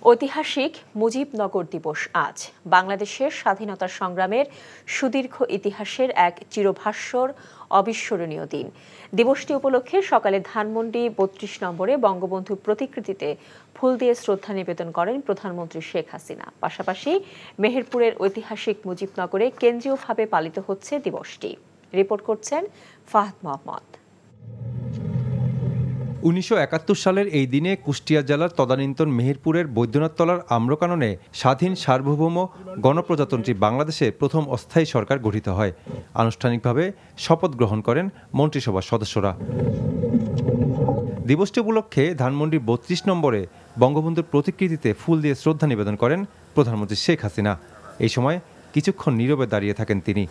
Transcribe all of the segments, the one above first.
ঐতিহাসিক মুজিবনগর দিবস আজ বাংলাদেশের স্বাধীনতা সংগ্রামের সুদীর্ঘ ইতিহাসের এক চিরভাস্বর অবিস্মরণীয় দিন। দিবসটি উপলক্ষে সকালে ধানমন্ডি ৩২ নম্বরে বঙ্গবন্ধু প্রতিকৃতিতে ফুল দিয়ে শ্রদ্ধা নিবেদন করেন প্রধানমন্ত্রী শেখ হাসিনা। পাশাপাশি মেহেরপুরের ঐতিহাসিক মুজিবনগরে কেন্দ্রীয়ভাবে পালিত হচ্ছে দিবসটি। রিপোর্ট করছেন ফাহাদ মোহাম্মদ। ১৯৭১ সালের এই দিনে কুষ্টিয়া জেলার তদানীন্তন মেহেরপুরের বৈদ্যনাথতলার আম্রকাননে স্বাধীন সার্বভৌম গণপ্রজাতন্ত্রী বাংলাদেশে প্রথম অস্থায়ী সরকার গঠিত হয়। আনুষ্ঠানিকভাবে শপথ গ্রহণ করেন মন্ত্রিসভার সদস্যরা। দিবসটি উপলক্ষে ধানমন্ডির ৩২ নম্বরে বঙ্গবন্ধুর প্রতিকৃতিতে ফুল দিয়ে শ্রদ্ধা নিবেদন করেন প্রধানমন্ত্রী শেখ হাসিনা। এই সময় কিছুক্ষণ নীরবে দাঁড়িয়ে থাকেন তিনি।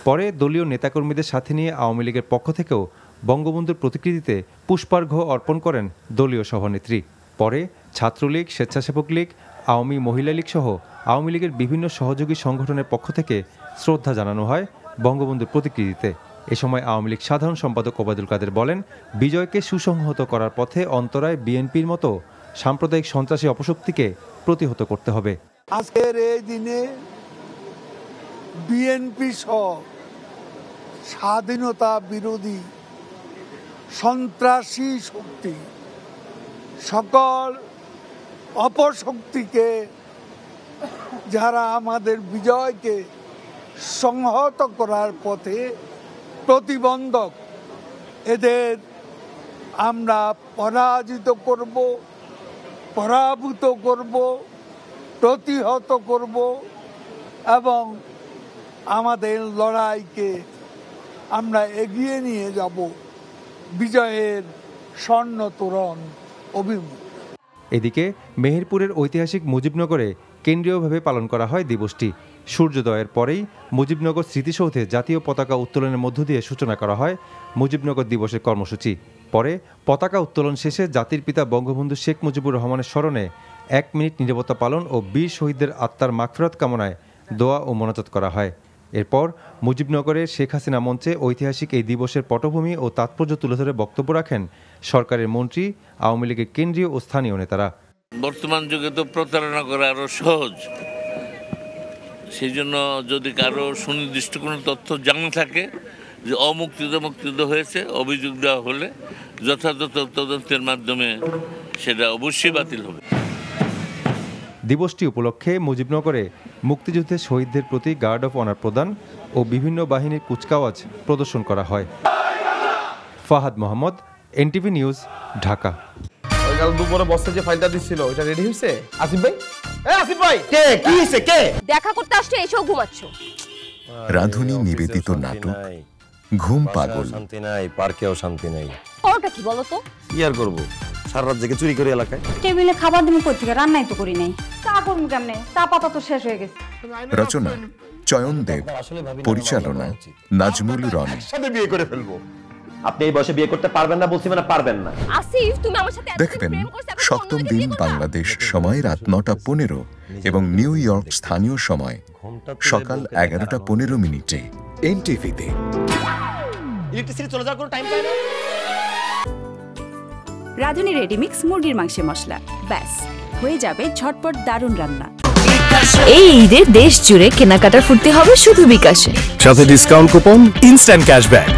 পরে দলীয় নেতাকর্মীদের সাথে নিয়ে আওয়ামী লীগের পক্ষ থেকেও বঙ্গবন্ধুর প্রতিকৃতিতে পুষ্পার্ঘ্য অর্পণ করেন দলীয় সভানেত্রী। পরে ছাত্রলীগ, স্বেচ্ছাসেবক লীগ, আওয়ামী মহিলা লীগ সহ আওয়ামী লীগের বিভিন্ন সহযোগী সংগঠনের পক্ষ থেকে শ্রদ্ধা জানানো হয় বঙ্গবন্ধুর প্রতিকৃতিতে। এ সময় আওয়ামী লীগ সাধারণ সম্পাদক ওবায়দুল কাদের বলেন, বিজয়কে সুসংহত করার পথে অন্তরায় বিএনপির মতো সাম্প্রদায়িক সন্ত্রাসী অপশক্তিকে প্রতিহত করতে হবে। আজকের এই দিনে বিএনপি সহ স্বাধীনতা বিরোধী সন্ত্রাসী শক্তি সকল অপশক্তিকে, যারা আমাদের বিজয়কে সংহত করার পথে প্রতিবন্ধক, এদের আমরা পরাজিত করব, পরাভূত করব, প্রতিহত করব এবং আমাদের লড়াইকে আমরা এগিয়ে নিয়ে যাব বিজয়ের স্বর্ণ তোরণ অভিমুখে। এদিকে মেহেরপুরের ঐতিহাসিক মুজিবনগরে কেন্দ্রীয়ভাবে পালন করা হয় দিবসটি। সূর্যোদয়ের পরেই মুজিবনগর স্মৃতিসৌধে জাতীয় পতাকা উত্তোলনের মধ্য দিয়ে সূচনা করা হয় মুজিবনগর দিবসের কর্মসূচি। পরে পতাকা উত্তোলন শেষে জাতির পিতা বঙ্গবন্ধু শেখ মুজিবুর রহমানের স্মরণে ১ মিনিট নীরবতা পালন ও বীর শহীদদের আত্মার মাগফিরাত কামনায় দোয়া ও মোনাজাত করা হয়। এরপর মুজিবনগরের শেখ হাসিনা মঞ্চে ঐতিহাসিক এই দিবসের পটভূমি ও তাৎপর্য তুলে ধরে বক্তব্য রাখেন সরকারের মন্ত্রী, আওয়ামী লীগের কেন্দ্রীয় ও স্থানীয় নেতারা। বর্তমান যুগে তো প্রতারণা করা আরো সহজ, সেই জন্য যদি কারো সুনির্দিষ্ট কোনো তথ্য জানা থাকে যে মুক্তিত হয়েছে, অভিযোগ দেওয়া হলে যথাযথ তদন্তের মাধ্যমে সেটা অবশ্যই বাতিল হবে। দিবসটি উপলক্ষে মুজিবনগরে মুক্তিযুদ্ধের শহীদদের প্রতি গার্ড অফ অনার প্রদান ও বিভিন্ন বাহিনীর কুচকাওয়াজ প্রদর্শন করা হয়। Fahad Mohammad, NTV news, Dhaka. কাল দুপুরে বসে যে ফাইলটা দিছিল ওটা রেডি হইছে? আসিফ ভাই, আসিফ ভাই, কে কি হইছে? কে দেখা করতে আসছে এসেও ঘুমাচ্ছো? রাধুনী নিবেদিত নাটক ঘুম পাগল। শান্তি নাই, পার্কেও শান্তি নাই। ওটা কি বলো তো? কি আর করব, সারা রাত জেগে চুরি করে এলাকায়। টেবিলে খাবার তুমি কই থেকে? রান্নাই তো করি নাই। চা করব কেমনে? চা পাতা তো শেষ হয়ে গেছে। রচনা চয়ন দেব, পরিচালনা নাজমুল রনি। সাথে বিয়ে করে ফেলবো। আপনি এই বয়সে বিয়ে করতে পারবেন না বলছি, মানে পারবেন না। আসিফ, তুমি আমার সাথে দেখবেন সপ্তম দিন বাংলাদেশ সময় রাত ৯টা ১৫ এবং নিউ ইয়র্ক স্থানীয় সময় সকাল ১১টা ১৫ এনটিভিতে। ইলেকট্রিসিটি চলে যাওয়ার কোনো টাইম পায় না। রাধুনী রেডিমিক্স মুরগির মাংসের মশলা, ব্যাস হয়ে যাবে ঝটপট দারুণ রান্না। এই ঈদে দেশ জুড়ে কেনাকাটার ফুর্তি হবে শুধু বিকাশে, সাথে ডিসকাউন্ট কুপন, ইনস্ট্যান্ট ক্যাশব্যাক।